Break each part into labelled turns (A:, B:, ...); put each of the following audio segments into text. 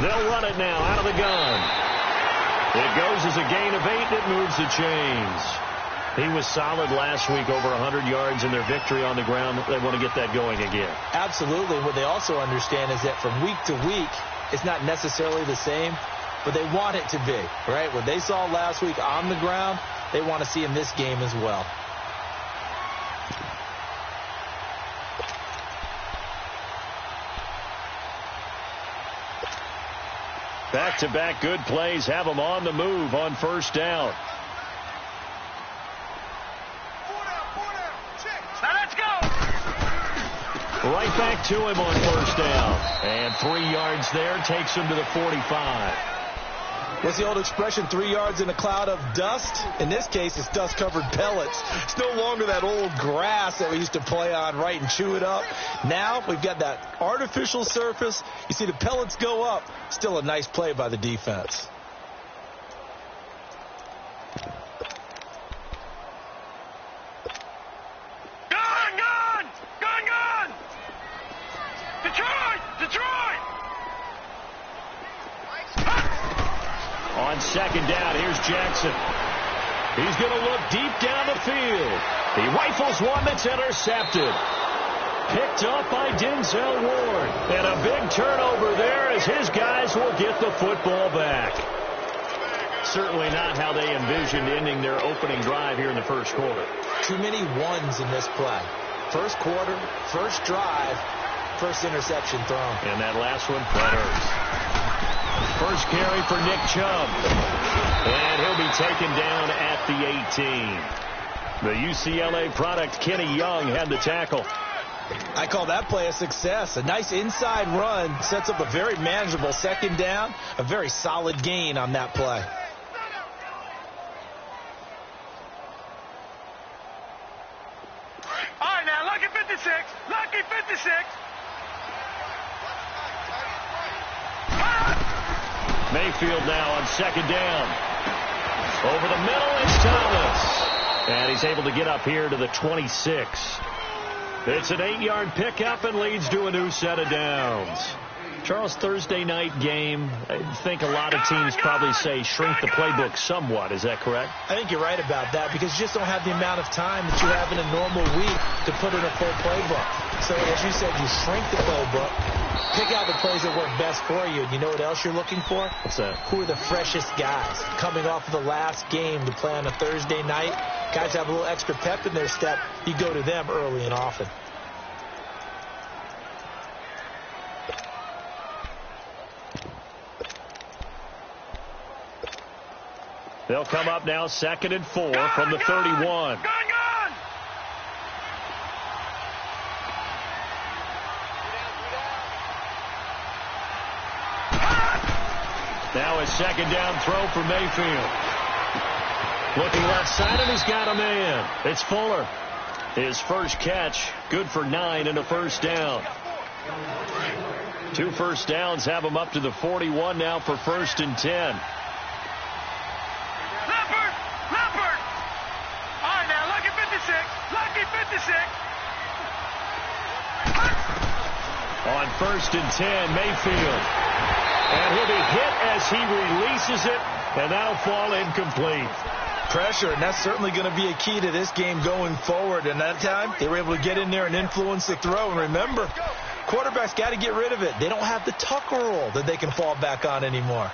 A: They'll run it now out of the gun. It goes as a gain of 8. It moves the chains. He was solid last week, over 100 yards in their victory on the ground. They want to get that going again.
B: Absolutely. What they also understand is that from week to week, it's not necessarily the same, but they want it to be, right? What they saw last week on the ground, they want to see in this game as well.
A: Back-to-back good plays have them on the move on first down. Right back to him on first down. And 3 yards there takes him to the 45.
B: What's the old expression, 3 yards in a cloud of dust? In this case, it's dust-covered pellets. It's no longer that old grass that we used to play on, right, and chew it up. Now we've got that artificial surface. You see the pellets go up. Still a nice play by the defense.
A: On second down, here's Jackson. He's going to look deep down the field. He rifles one that's intercepted. Picked up by Denzel Ward. And a big turnover there as his guys will get the football back. Certainly not how they envisioned ending their opening drive here in the first quarter.
B: Too many ones in this play. First quarter, first drive, first interception thrown.
A: And that last one, that hurts. First carry for Nick Chubb. And he'll be taken down at the 18. The UCLA product, Kenny Young, had the tackle.
B: I call that play a success. A nice inside run sets up a very manageable second down. A very solid gain on that play.
C: All right, now, lucky 56. Lucky 56.
A: Mayfield now on second down. Over the middle is Thomas. And he's able to get up here to the 26. It's an 8-yard pickup and leads to a new set of downs. Charles, Thursday night game, I think a lot of teams probably say shrink the playbook somewhat. Is that correct?
B: I think you're right about that because you just don't have the amount of time that you have in a normal week to put in a full playbook. So as you said, you shrink the playbook, pick out the plays that work best for you. And you know what else you're looking for?
A: What's that?
B: Who are the freshest guys coming off of the last game to play on a Thursday night? Guys have a little extra pep in their step. You go to them early and often.
A: They'll come up now 2nd and 4 from the 31. Now a second down throw for Mayfield. Looking left side, and he's got a man. It's Fuller. His first catch, good for 9 and a first down. 2 first downs have him up to the 41 now for 1st and 10. On 1st and 10, Mayfield. And he'll be hit as he releases it, and that'll fall incomplete.
B: Pressure, and that's certainly going to be a key to this game going forward. And that time, they were able to get in there and influence the throw. And remember, quarterbacks got to get rid of it. They don't have the Tucker rule that they can fall back on anymore.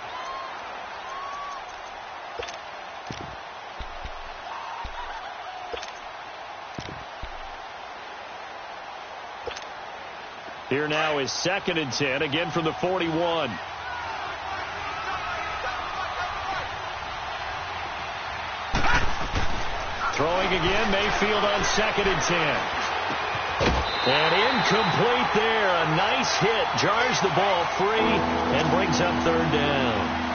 A: Here now is 2nd and 10, again from the 41. Throwing again, Mayfield on 2nd and 10. And incomplete there. A nice hit. Jars the ball free and brings up 3rd down.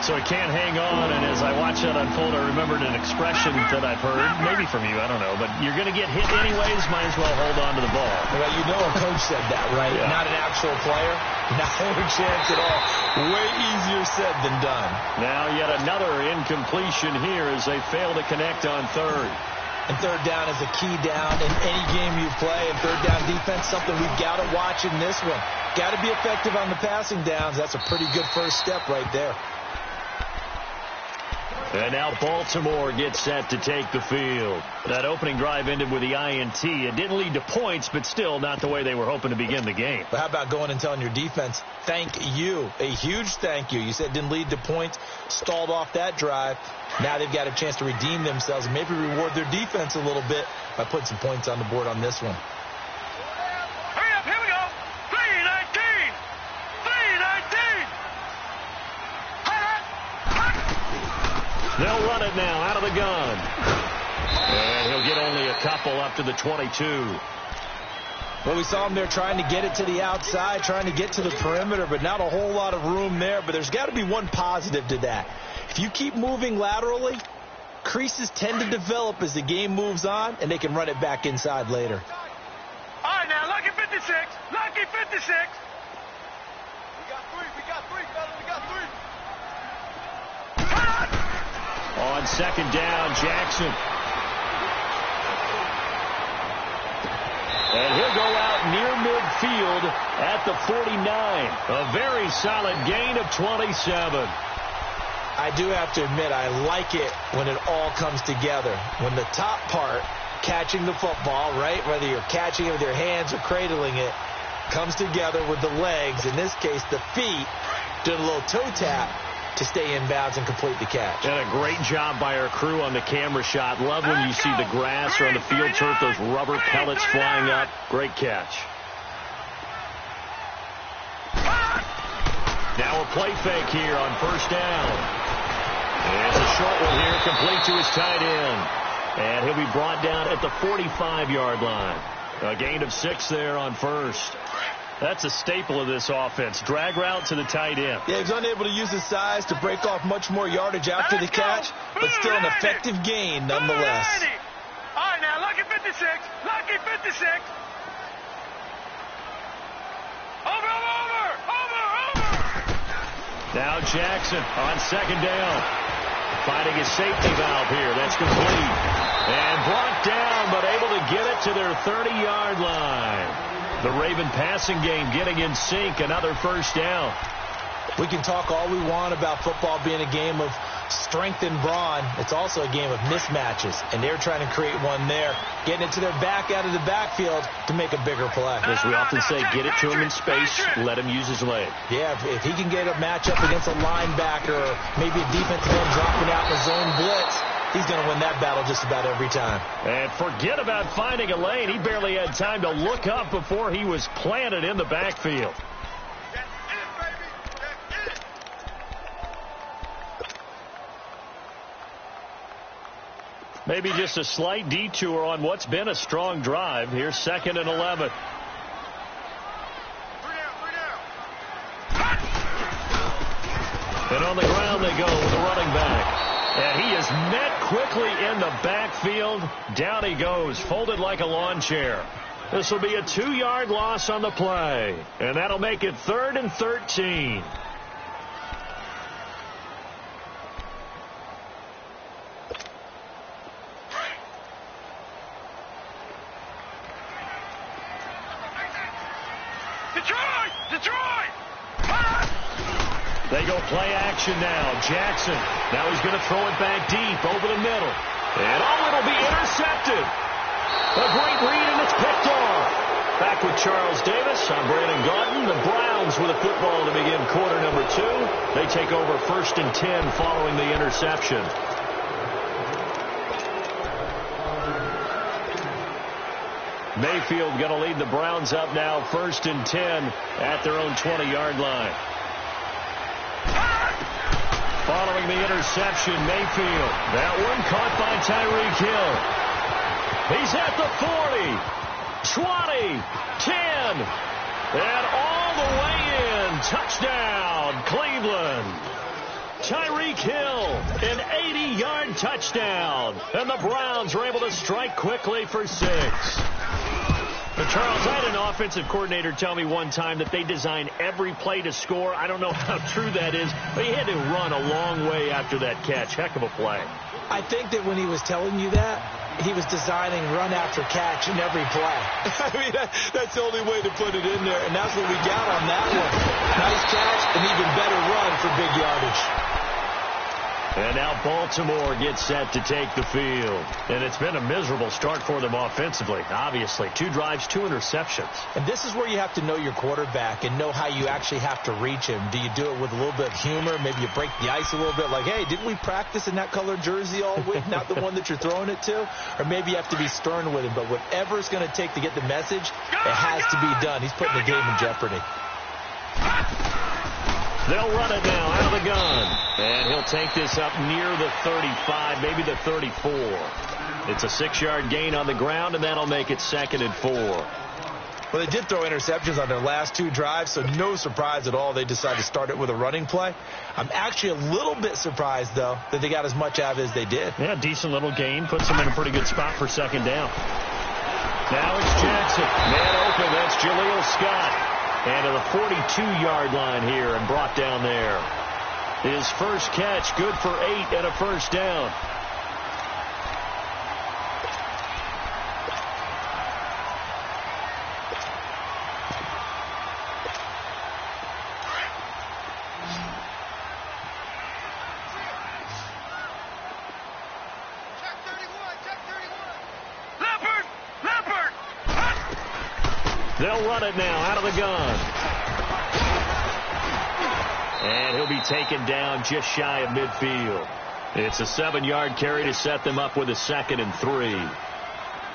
A: So he can't hang on, and as I watch that unfold, I remembered an expression that I've heard, maybe from you, I don't know, but you're going to get hit anyways, might as well hold on to the ball.
B: Well, you know a coach said that, right? Yeah. Not an actual player. Not a chance at all. Way easier said than done.
A: Now yet another incompletion here as they fail to connect on 3rd.
B: And third down is a key down in any game you play. And third down defense, something we've got to watch in this one. Got to be effective on the passing downs. That's a pretty good first step right there.
A: And now Baltimore gets set to take the field. That opening drive ended with the INT. It didn't lead to points, but still not the way they were hoping to begin the game.
B: But how about going and telling your defense, thank you, a huge thank you. You said it didn't lead to points, stalled off that drive. Now they've got a chance to redeem themselves and maybe reward their defense a little bit by putting some points on the board on this one.
C: Hurry up, here we go. 3-19. 3-19.
A: They'll run it now out of the gun. And he'll get only a couple up to the 22.
B: Well, we saw him there trying to get it to the outside, trying to get to the perimeter, but not a whole lot of room there. But there's got to be one positive to that. If you keep moving laterally, creases tend to develop as the game moves on, and they can run it back inside later.
C: All right, now, lucky 56. Lucky 56. We got three, fellas. We got three.
A: On second down, Jackson. And he'll go out near midfield at the 49. A very solid gain of 27.
B: I do have to admit, I like it when it all comes together. When the top part, catching the football, right, whether you're catching it with your hands or cradling it, comes together with the legs, in this case the feet, doing a little toe tap to stay in bounds and complete the catch.
A: And a great job by our crew on the camera shot. Love when you see the grass or on the field turf, those rubber pellets flying up. Great catch. Now a play fake here on first down. It's a short one here, complete to his tight end. And he'll be brought down at the 45-yard line. A gain of 6 there on first. That's a staple of this offense. Drag route to the tight end.
B: Yeah, he's unable to use his size to break off much more yardage after the catch, but still an effective gain nonetheless.
C: All right, now, lucky 56. Lucky 56. Over.
A: Now Jackson on second down. Finding his safety valve here. That's complete. And brought down, but able to get it to their 30-yard line. The Raven passing game getting in sync. Another first down.
B: We can talk all we want about football being a game of strength and brawn. It's also a game of mismatches, and they're trying to create one there, getting it to their back out of the backfield to make a bigger play.
A: As we often say, get it to him in space, let him use his leg.
B: Yeah, if he can get a matchup against a linebacker or maybe a defensive end dropping out in a zone blitz, he's going to win that battle just about every time.
A: And forget about finding a lane. He barely had time to look up before he was planted in the backfield. Maybe just a slight detour on what's been a strong drive. Here's 2nd and 11. And on the ground they go with the running back. And he is met quickly in the backfield. Down he goes, folded like a lawn chair. This will be a 2-yard loss on the play. And that'll make it 3rd and 13. They go play action now. Jackson. Now he's going to throw it back deep over the middle. And it'll be intercepted. A great read, and it's picked off. Back with Charles Davis. I'm Brandon Gaudin. The Browns with a football to begin quarter number 2. They take over 1st and 10 following the interception. Mayfield going to lead the Browns up now 1st and 10 at their own 20-yard line. Following the interception, Mayfield. That one caught by Tyreek Hill. He's at the 40, 20, 10, and all the way in. Touchdown, Cleveland. Tyreek Hill, an 80-yard touchdown. And the Browns are able to strike quickly for 6. But Charles, I had an offensive coordinator tell me one time that they design every play to score. I don't know how true that is, but he had to run a long way after that catch. Heck of a play.
B: I think that when he was telling you that, he was designing run after catch in every play. I mean, that's the only way to put it in there, and that's what we got on that one. Nice catch, an even better run for big yardage.
A: And now Baltimore gets set to take the field. And it's been a miserable start for them offensively, obviously. 2 drives, 2 interceptions.
B: And this is where you have to know your quarterback and know how you actually have to reach him. Do you do it with a little bit of humor? Maybe you break the ice a little bit like, hey, didn't we practice in that colored jersey all week? Not the one that you're throwing it to? Or maybe you have to be stern with him. But whatever it's going to take to get the message, it has to be done. He's putting the game in jeopardy.
A: They'll run it now out of the gun. And he'll take this up near the 35, maybe the 34. It's a 6-yard gain on the ground, and that'll make it 2nd and 4.
B: Well, they did throw interceptions on their last 2 drives, so no surprise at all they decided to start it with a running play. I'm actually a little bit surprised, though, that they got as much out of it as they did.
A: Yeah, decent little gain. Puts them in a pretty good spot for 2nd down. Now it's Jackson. Man open. That's Jaleel Scott. And to the 42-yard line here and brought down there. His first catch, good for 8 and a first down. They'll run it now out of the gun. And he'll be taken down just shy of midfield. It's a 7-yard carry to set them up with a 2nd and 3.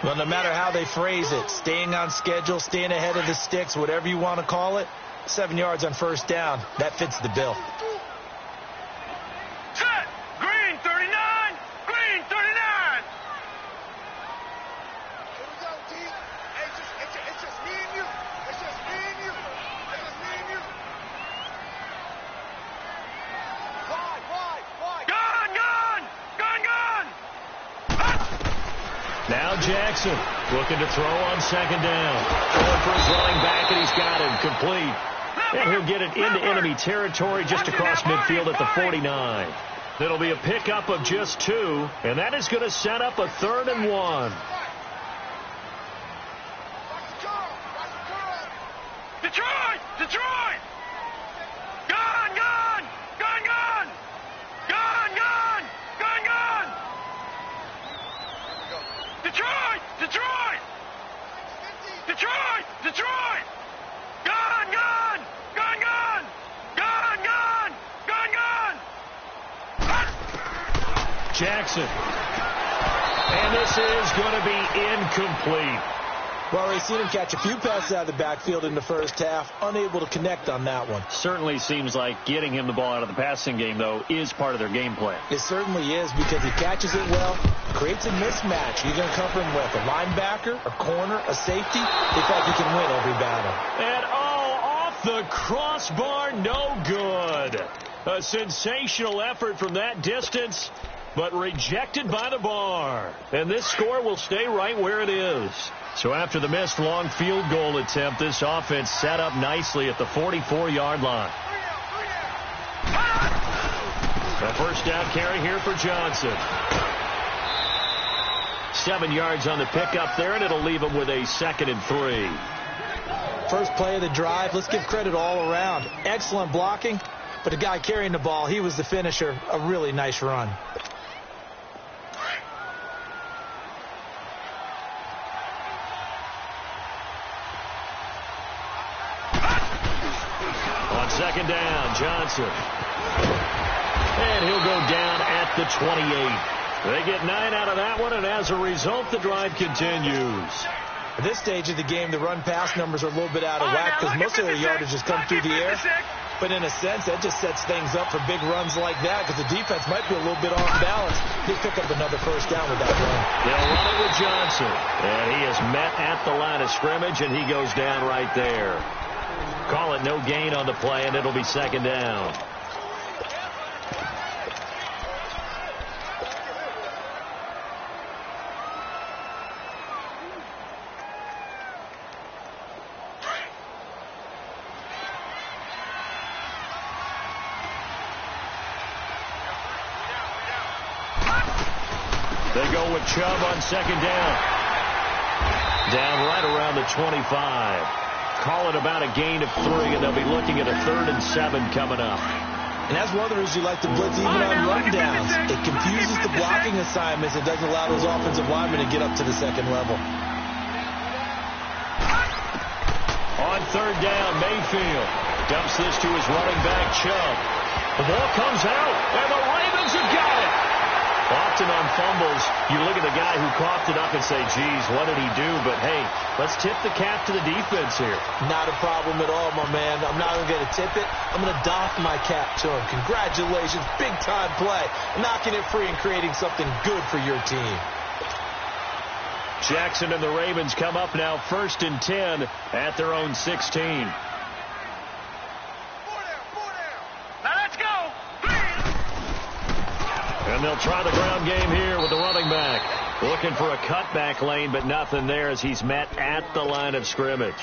B: Well, no matter how they phrase it, staying on schedule, staying ahead of the sticks, whatever you want to call it, 7 yards on first down, that fits the bill.
C: Set! Green 39! Green 39! Here we go, D. Hey, it's just me and you. It's just me and you. It's just me and you. Wide. Gun!
A: Now Jackson looking to throw on 2nd down. Going for his running back, and he's got him complete. And he'll get it into enemy territory just across midfield at the 49. It'll be a pickup of just 2, and that is going to set up a 3rd and 1.
C: Detroit! Gun! Detroit! Gun!
A: Jackson. And this is going to be incomplete.
B: Well, we've seen him catch a few passes out of the backfield in the first half, unable to connect on that one.
A: Certainly seems like getting him the ball out of the passing game, though, is part of their game plan.
B: It certainly is, because he catches it well, creates a mismatch. You're going to cover him with a linebacker, a corner, a safety. They thought he can win every battle.
A: And off the crossbar, no good. A sensational effort from that distance, but rejected by the bar. And this score will stay right where it is. So after the missed long field goal attempt, this offense set up nicely at the 44-yard line. A first down carry here for Johnson. 7 yards on the pickup there, and it'll leave him with a 2nd and 3.
B: First play of the drive. Let's give credit all around. Excellent blocking, but the guy carrying the ball, he was the finisher. A really nice run.
A: On 2nd down, Johnson. And he'll go down at the 28. They get 9 out of that one, and as a result, the drive continues.
B: At this stage of the game, the run-pass numbers are a little bit out of whack because most of their yardage has come through the air. But in a sense, that just sets things up for big runs like that because the defense might be a little bit off balance. They pick up another first down with that run.
A: They'll run it with Johnson. And he is met at the line of scrimmage, and he goes down right there. Call it no gain on the play, and it'll be 2nd down. They They go with Chubb on second down. Down right around the 25. Call it about a gain of 3, and they'll be looking at a 3rd and 7 coming up.
B: And that's one of the reasons you like to blitz even on rundowns. It confuses the blocking assignments. It doesn't allow those offensive linemen to get up to the second level.
A: On third down, Mayfield dumps this to his running back, Chubb. The ball comes out, and the Ravens have got it. Often on fumbles, you look at the guy who coughed it up and say, geez, what did he do? But, hey, let's tip the cap to the defense here.
B: Not a problem at all, my man. I'm not even going to tip it. I'm going to doff my cap to him. Congratulations, big-time play. Knocking it free and creating something good for your team.
A: Jackson and the Ravens come up now 1st and 10 at their own 16. And they'll try the ground game here with the running back. Looking for a cutback lane, but nothing there as he's met at the line of scrimmage.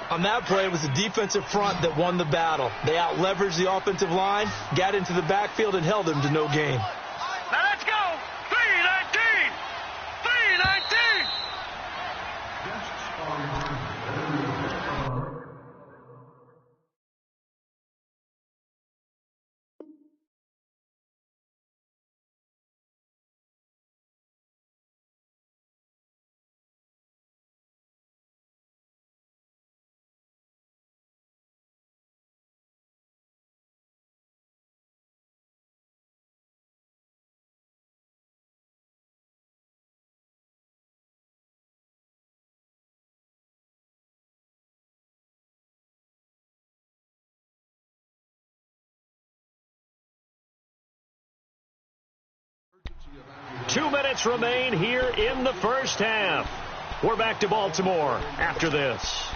B: On that play, it was the defensive front that won the battle. They out-leveraged the offensive line, got into the backfield, and held them to no gain.
C: Now let's go. 3-19. 3-19.
A: 2 minutes remain here in the first half. We're back to Baltimore after this.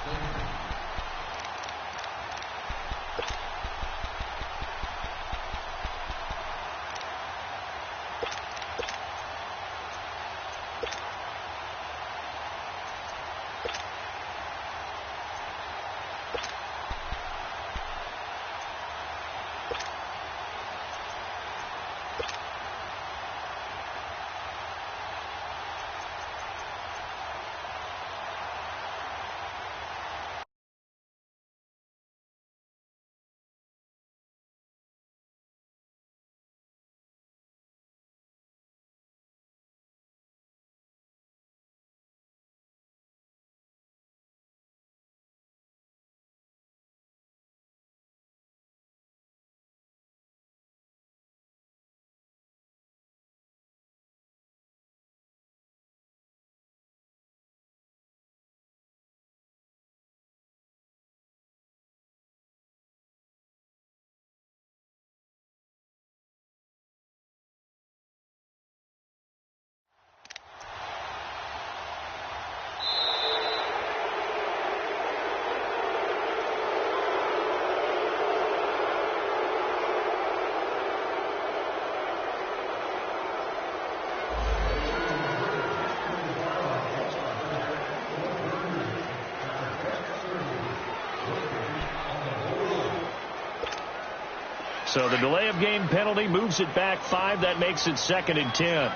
A: So the delay of game penalty moves it back 5. That makes it 2nd and 10.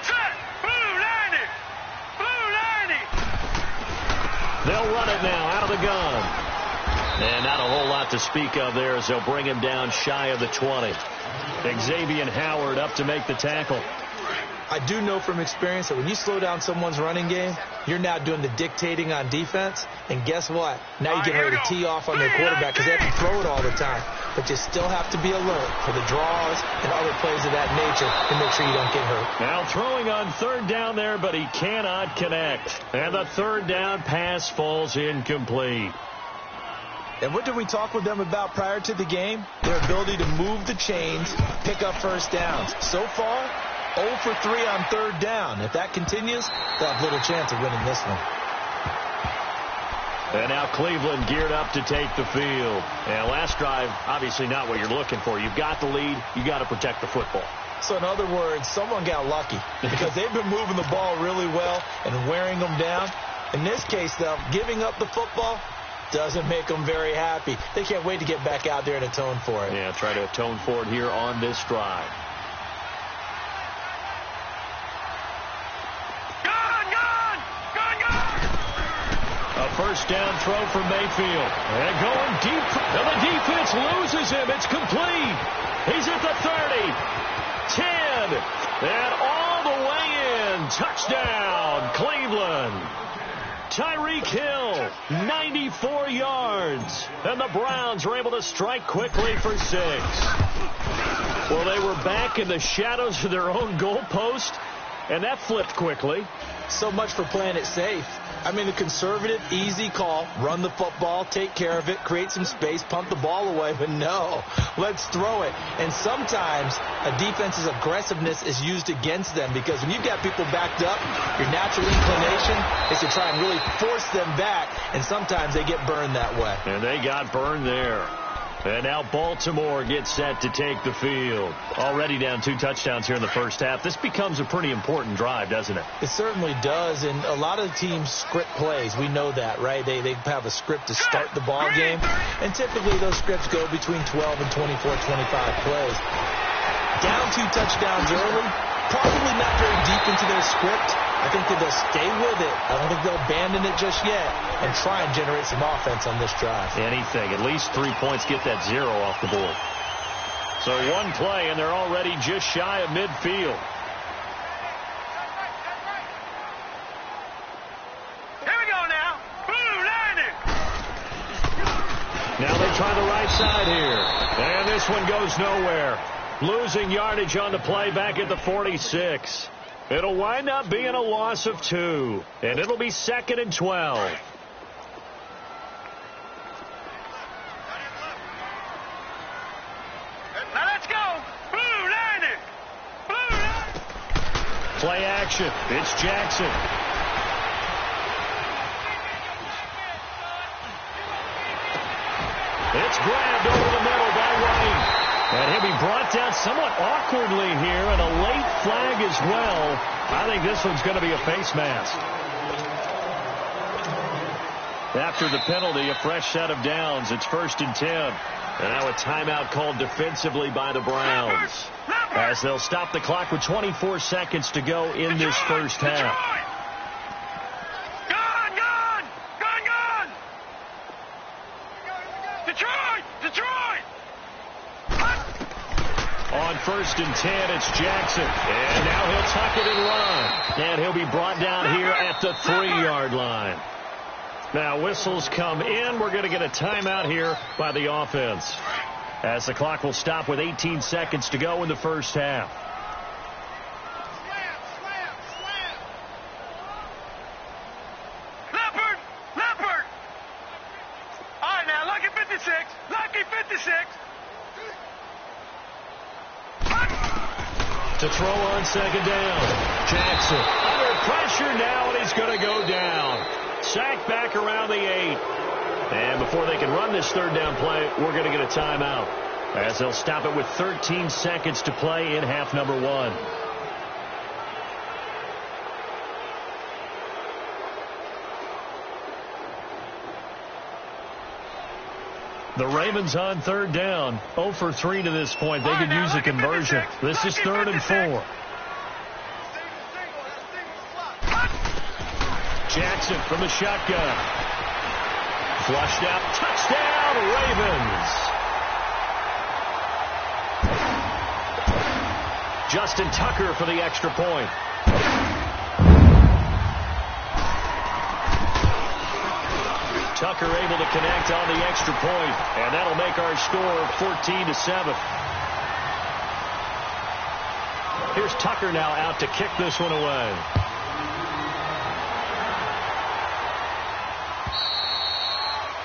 C: Set. Blue 90. Blue 90.
A: They'll run it now out of the gun. And not a whole lot to speak of there as they'll bring him down shy of the 20. Xavier Howard up to make the tackle.
B: I do know from experience that when you slow down someone's running game, you're now doing the dictating on defense. And guess what? Now you're getting ready to tee off on their quarterback because they have to throw it all the time. But you still have to be alert for the draws and other plays of that nature to make sure you don't get hurt.
A: Now throwing on 3rd down there, but he cannot connect. And the 3rd down pass falls incomplete.
B: And what did we talk with them about prior to the game? Their ability to move the chains, pick up first downs. So far, 0 for 3 on 3rd down. If that continues, they'll have little chance of winning this one.
A: And now Cleveland geared up to take the field. And last drive, obviously not what you're looking for. You've got the lead. You've got to protect the football.
B: So in other words, someone got lucky because they've been moving the ball really well and wearing them down. In this case, though, giving up the football, Doesn't make them very happy. They can't wait to get back out there and atone for it.
A: Yeah, try to atone for it here on this drive. A first down throw from Mayfield. And going deep. And the defense loses him. It's complete. He's at the 30. 10. And all the way in. Touchdown, Cleveland. Tyreek Hill, 94 yards. And the Browns were able to strike quickly for 6. Well, they were back in the shadows of their own goalpost, and that flipped quickly.
B: So much for playing it safe. I mean, the conservative, easy call, run the football, take care of it, create some space, pump the ball away, but no, let's throw it. And sometimes a defense's aggressiveness is used against them because when you've got people backed up, your natural inclination is to try and really force them back, and sometimes they get burned that way.
A: And they got burned there. And now Baltimore gets set to take the field. Already down 2 touchdowns here in the first half. This becomes a pretty important drive, doesn't it?
B: It certainly does, and a lot of teams script plays. We know that, right? They have a script to start the ball game, and typically those scripts go between 12 and 24, 25 plays. Down 2 touchdowns early, probably not very deep into their script. I think that they'll stay with it. I don't think they'll abandon it just yet and try and generate some offense on this drive.
A: Anything. At least 3 points, get that 0 off the board. So 1 play, and they're already just shy of midfield.
C: Here we go now. Blue landing.
A: Now they try the right side here. And this one goes nowhere. Losing yardage on the play back at the 46. It'll wind up being a loss of 2. And it'll be 2nd and 12.
C: Now let's go. Blue landing. Blue landing.
A: Play action. It's Jackson. It's grabbed over the middle by White. And he'll be brought down somewhat awkwardly here, and a late flag as well. I think this one's going to be a face mask. After the penalty, a fresh set of downs. It's 1st and 10. And now a timeout called defensively by the Browns, as they'll stop the clock with 24 seconds to go in this first half.
C: Gun! Detroit!
A: On 1st and 10, it's Jackson. And now he'll tuck it and run. And he'll be brought down here at the 3-yard line. Now whistles come in. We're going to get a timeout here by the offense, as the clock will stop with 18 seconds to go in the first half.
C: Leopard! All right, now, lucky 56. Lucky 56.
A: To throw on 2nd down. Jackson under pressure now, and he's going to go down. Sacked back around the 8. And before they can run this 3rd down play, we're going to get a timeout, as they'll stop it with 13 seconds to play in half number 1. The Ravens on 3rd down, 0 for 3 to this point. They could use a conversion. This is 3rd and 4. Jackson from the shotgun. Flushed out. Touchdown, Ravens. Justin Tucker for the extra point. Tucker able to connect on the extra point, and that'll make our score 14-7. Here's Tucker now out to kick this one away.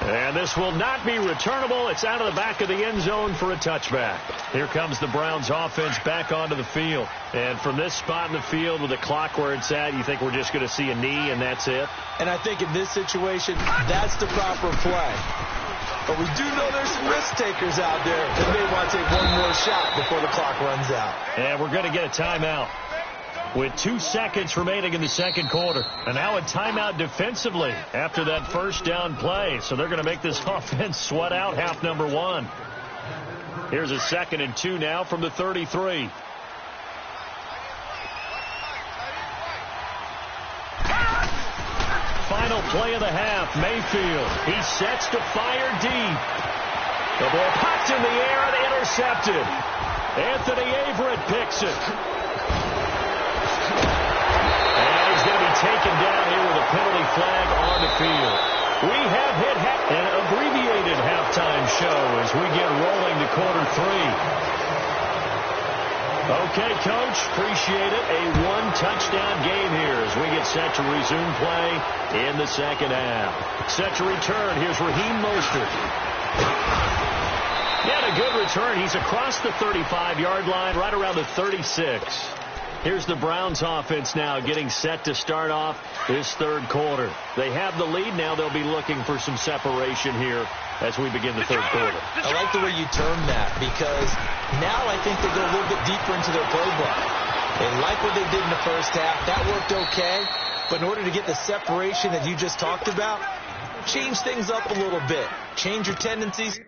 A: And this will not be returnable. It's out of the back of the end zone for a touchback. Here comes the Browns offense back onto the field. And from this spot in the field with the clock where it's at, you think we're just going to see a knee and that's it?
B: And I think in this situation, that's the proper play. But we do know there's some risk takers out there that may want to take one more shot before the clock runs out.
A: And we're going to get a timeout. with 2 seconds remaining in the second quarter. And now a timeout defensively after that first down play. So they're going to make this offense sweat out half number 1. Here's a 2nd and 2 now from the 33. Final play of the half, Mayfield. He sets to fire deep. The ball popped in the air and intercepted. Anthony Averett picks it. And he's going to be taken down here with a penalty flag on the field. We have hit an abbreviated halftime show as we get rolling to quarter 3. Okay, Coach, appreciate it. A 1-touchdown game here as we get set to resume play in the second half. Set to return. Here's Raheem Mostert. Yeah, a good return. He's across the 35-yard line, right around the 36. Here's the Browns offense now getting set to start off this third quarter. They have the lead. Now they'll be looking for some separation here as we begin the third quarter.
B: I like the way you term that because now I think they go a little bit deeper into their playbook. They like what they did in the first half. That worked okay. But in order to get the separation that you just talked about, change things up a little bit. Change your tendencies.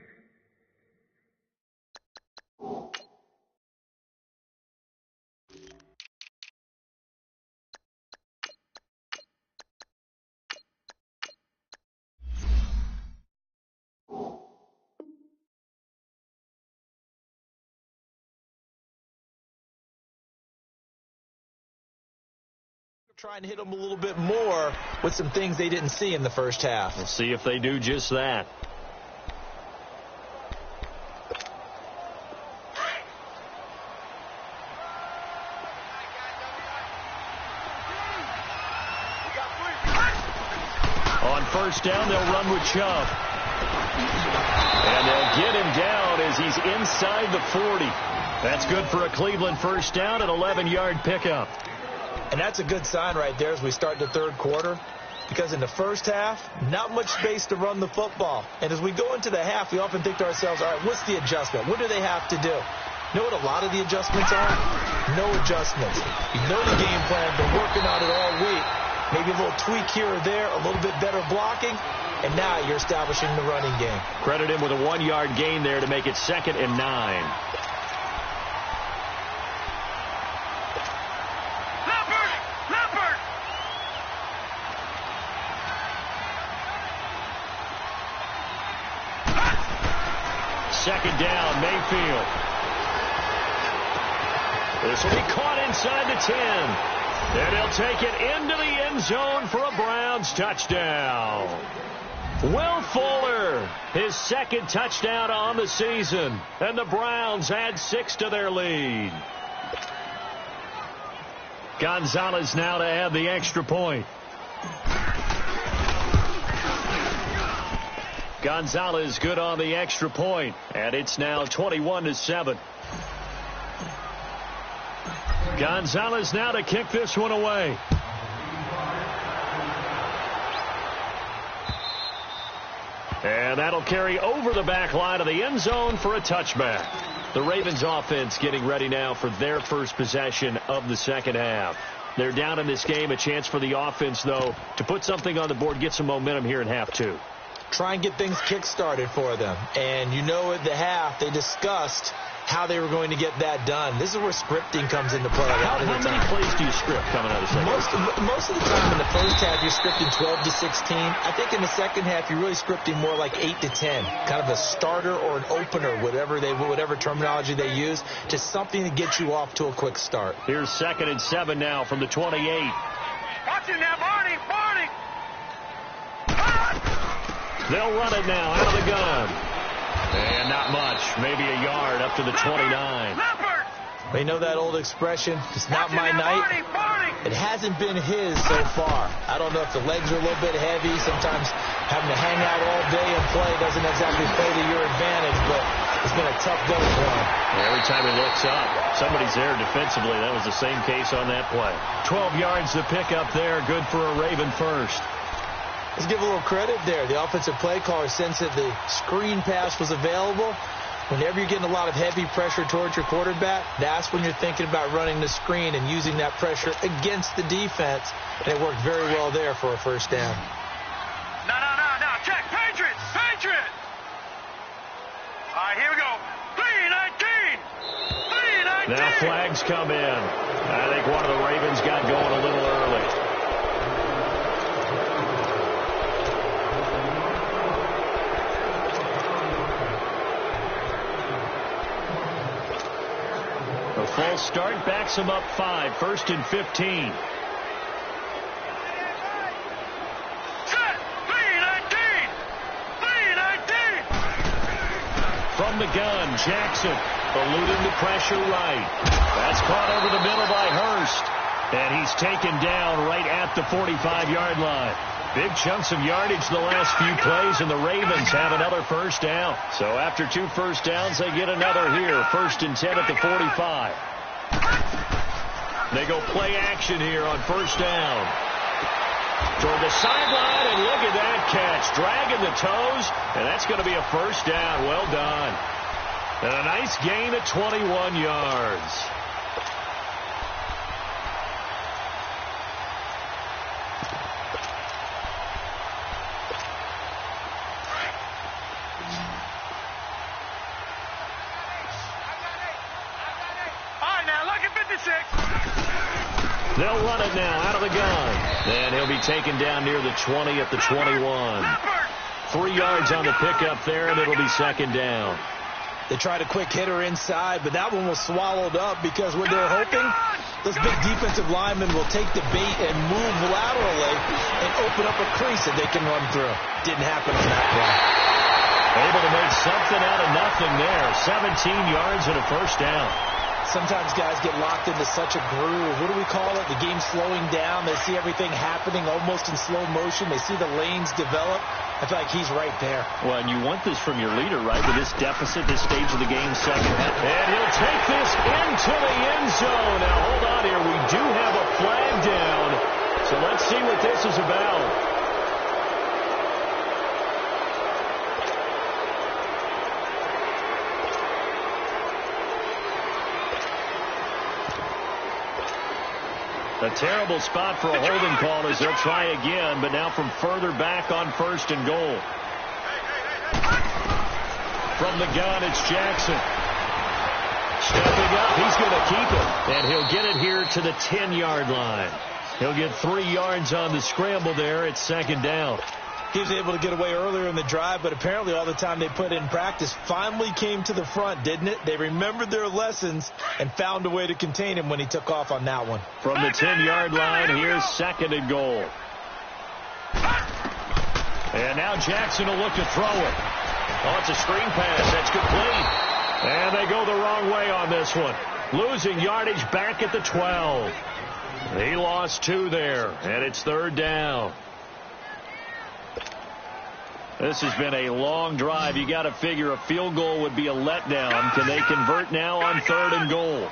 B: Try and hit them a little bit more with some things they didn't see in the first half.
A: We'll see if they do just that. On first down, they'll run with Chubb. And they'll get him down as he's inside the 40. That's good for a Cleveland first down, an 11-yard pickup.
B: And that's a good sign right there as we start the third quarter. Because in the first half, not much space to run the football. And as we go into the half, we often think to ourselves, all right, what's the adjustment? What do they have to do? You know what a lot of the adjustments are? No adjustments. You know the game plan, been working on it all week. Maybe a little tweak here or there, a little bit better blocking, and now you're establishing the running game.
A: Credit him with a 1-yard gain there to make it 2nd and 9. Second down, Mayfield. This will be caught inside the 10. And he'll take it into the end zone for a Browns touchdown. Will Fuller, his 2nd touchdown on the season. And the Browns add 6 to their lead. Gonzalez now to add the extra point. Gonzalez good on the extra point, and it's now 21-7. Gonzalez now to kick this one away. And that'll carry over the back line of the end zone for a touchback. The Ravens offense getting ready now for their first possession of the second half. They're down in this game, a chance for the offense, though, to put something on the board, get some momentum here in half 2.
B: Try and get things kick-started for them. And you know at the half, they discussed how they were going to get that done. This is where scripting comes into play.
A: How many plays do you script coming out of the second half?
B: Most of the time in the first half, you're scripting 12 to 16. I think in the second half, you're really scripting more like 8 to 10. Kind of a starter or an opener, whatever terminology they use, just something to get you off to a quick start.
A: Here's 2nd and 7 now from the 28.
C: Watch it now, Barney!
A: They'll run it now out of the gun. And not much. Maybe a yard up to the 29.
B: They know that old expression, it's not my night. It hasn't been his so far. I don't know if the legs are a little bit heavy. Sometimes having to hang out all day and play doesn't exactly play to your advantage, but it's been a tough go for him.
A: Every time he looks up, somebody's there defensively. That was the same case on that play. 12 yards to pick up there. Good for a Raven first.
B: Let's give a little credit there. The offensive play caller sensed that the screen pass was available. Whenever you're getting a lot of heavy pressure towards your quarterback, that's when you're thinking about running the screen and using that pressure against the defense. And it worked very well there for a first down.
C: No. Check. Patriot. All right, here we go. 3-19.
A: Now flags come in. I think one of the Ravens got going a little early. A full start backs him up 5, 1st and 15. From the gun, Jackson eluding the pressure right. That's caught over the middle by Hurst. And he's taken down right at the 45-yard line. Big chunks of yardage the last few plays, and the Ravens have another first down. So after 2 first downs, they get another here. 1st and 10 at the 45. They go play action here on first down. Toward the sideline, and look at that catch. Dragging the toes, and that's going to be a first down. Well done. And a nice gain of 21 yards.
C: All right, now, look at 56.
A: They'll run it now out of the gun. And he'll be taken down near the 20 at the 21. 3 yards on the pickup there, and it'll be second down.
B: They tried a quick hitter inside, but that one was swallowed up because what they're hoping, those big defensive linemen will take the bait and move laterally and open up a crease that they can run through. Didn't happen on that play.
A: Able to make something out of nothing there. 17 yards and a first down.
B: Sometimes guys get locked into such a groove. What do we call it? The game's slowing down. They see everything happening almost in slow motion. They see the lanes develop. I feel like he's right there.
A: Well, and you want this from your leader, right? With this deficit, this stage of the game, second half. And he'll take this into the end zone. Now, hold on here. We do have a flag down. So let's see what this is about. A terrible spot for a holding call as they'll try again, but now from further back on 1st and goal. From the gun, it's Jackson. Stepping up, he's going to keep it. And he'll get it here to the 10-yard line. He'll get 3 yards on the scramble there. It's second down.
B: He was able to get away earlier in the drive, but apparently all the time they put in practice finally came to the front, didn't it? They remembered their lessons and found a way to contain him when he took off on that one.
A: From the 10-yard line, here's second and goal. And now Jackson will look to throw it. Oh, it's a screen pass. That's complete. And they go the wrong way on this one. Losing yardage back at the 12. He lost 2 there, and it's third down. This has been a long drive. You got to figure a field goal would be a letdown. Can they convert now on 3rd and goal?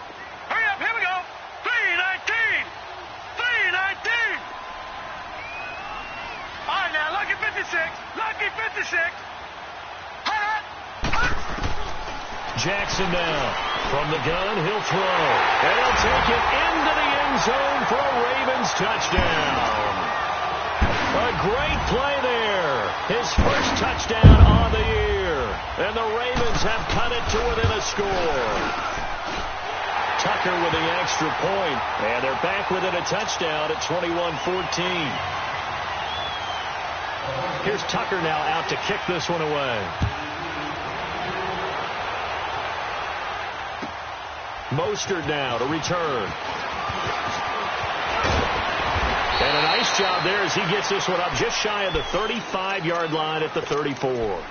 C: Hurry up, here we go. 3-19. 3-19. All right, now, lucky 56. Lucky 56.
A: Jackson now. From the gun, he'll throw. And he'll take it into the end zone for a Ravens touchdown. A great play there. His first touchdown on the year. And the Ravens have cut it to within a score. Tucker with the extra point. And they're back within a touchdown at 21-14. Here's Tucker now out to kick this one away. Mostert now to return. And a nice job there as he gets this one up just shy of the 35-yard line at the 34.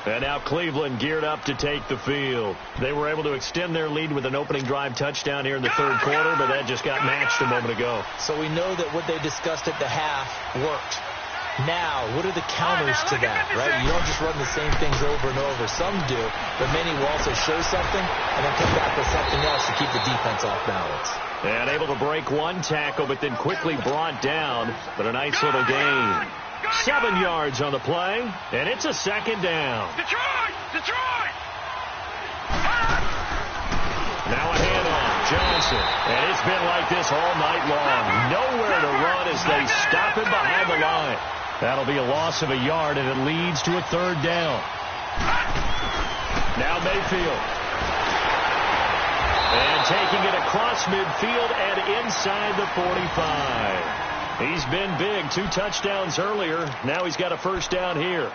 A: And now Cleveland geared up to take the field. They were able to extend their lead with an opening drive touchdown here in the third quarter, but that just got matched a moment ago.
B: So we know that what they discussed at the half worked. Now, what are the counters to that, right? You don't just run the same things over and over. Some do, but many will also show something and then come back with something else to keep the defense off balance.
A: And able to break one tackle, but then quickly brought down. But a nice little gain. 7 yards on the play, and it's a second down.
C: Detroit! Detroit!
A: And it's been like this all night long. Nowhere to run as they stop him behind the line. That'll be a loss of a yard, and it leads to a third down. Now Mayfield. And taking it across midfield and inside the 45. He's been big. 2 touchdowns earlier. Now he's got a first down here.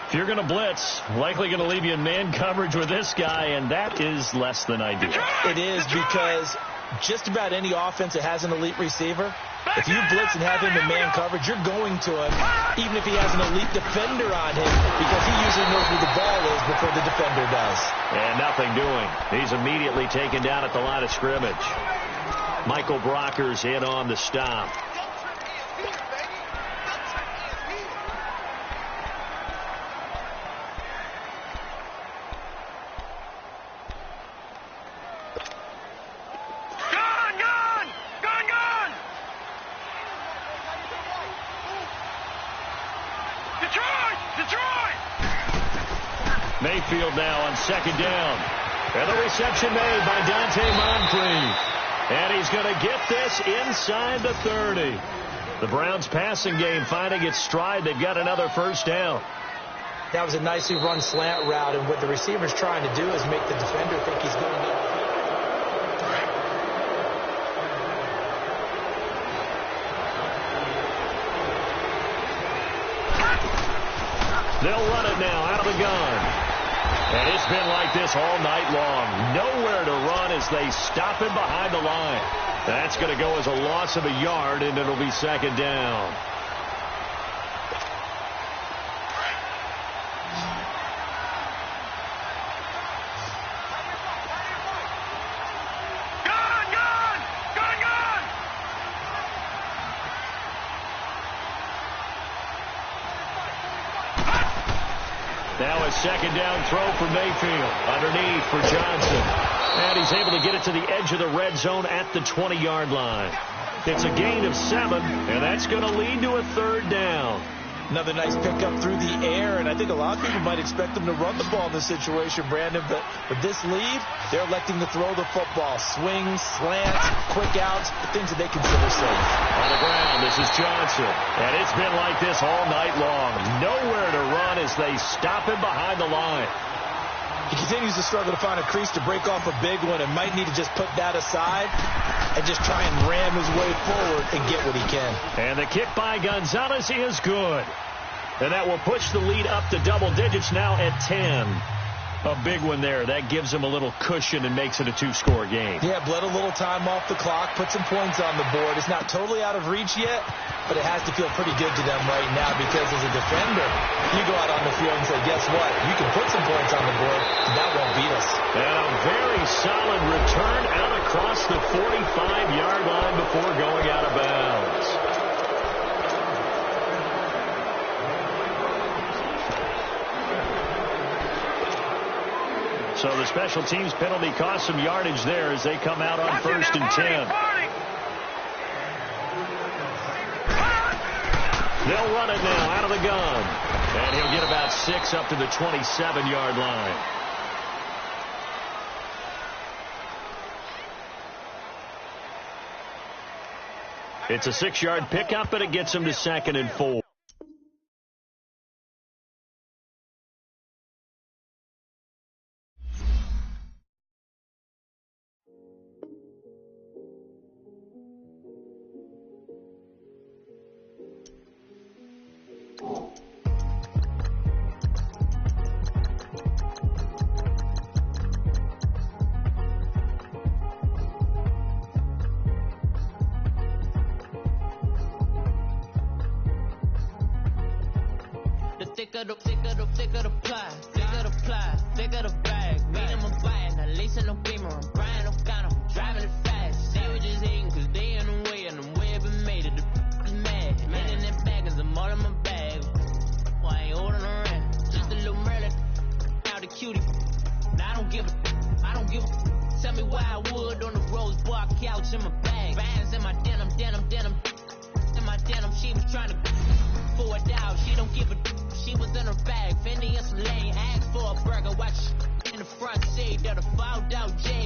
A: If you're going to blitz, likely going to leave you in man coverage with this guy, and that is less than ideal.
B: It is, because just about any offense that has an elite receiver, if you blitz and have him in man coverage, you're going to him, even if he has an elite defender on him, because he usually knows where the ball is before the defender does.
A: And nothing doing. He's immediately taken down at the line of scrimmage. Michael Brocker's in on the stop. Mayfield now on second down. And the reception made by Dante Moncrief. And he's going to get this inside the 30. The Browns passing game finding its stride. They've got another first down.
B: That was a nicely run slant route, and what the receiver's trying to do is make the defender think he's going to.
A: They'll run it now out of the gun. And it's been like this all night long. Nowhere to run as they stop him behind the line. That's going to go as a loss of a yard, and it'll be second down. Now a second down throw for Mayfield. Underneath for Johnson. And he's able to get it to the edge of the red zone at the 20-yard line. It's a gain of 7, and that's going to lead to a third down.
B: Another nice pickup through the air, and I think a lot of people might expect them to run the ball in this situation, Brandon, but with this lead, they're electing to throw the football. Swings, slants, quick outs, things that they consider safe.
A: On the ground, this is Johnson, and it's been like this all night long. Nowhere to run as they stop him behind the line.
B: He continues to struggle to find a crease to break off a big one and might need to just put that aside and just try and ram his way forward and get what he can.
A: And the kick by Gonzalez is good. And that will push the lead up to double digits now at 10. A big one there. That gives him a little cushion and makes it a 2-score game.
B: Yeah, bled a little time off the clock, put some points on the board. It's not totally out of reach yet, but it has to feel pretty good to them right now because as a defender, you go out on the field and say, guess what? You can put some points on the board, and that won't beat us.
A: And a very solid return out across the 45-yard line before going out of bounds. So the special teams penalty cost some yardage there as they come out on first and 10. They'll run it now out of the gun. And he'll get about 6 up to the 27-yard line. It's a 6-yard pickup, but it gets him to 2nd and 4.
D: Thicker the ply, thicker the bag. Me and my buying, at least in no beamer. I'm Brian O'Connor, driving it fast. They were just hating cause they in the way, and the way I've been made it. The is mad. Man in that bag, cause I'm all in my bag. Why I ain't holding around? Just a little Merlin, out the cutie. Now I don't give a. Tell me why I would on the rose bar couch in my bag. Bands in my denim. In my denim, she was trying to for it out. She don't give a. She was in her bag, Fendi and some lane. Asked for a burger, watch in the front seat of the fouled out J.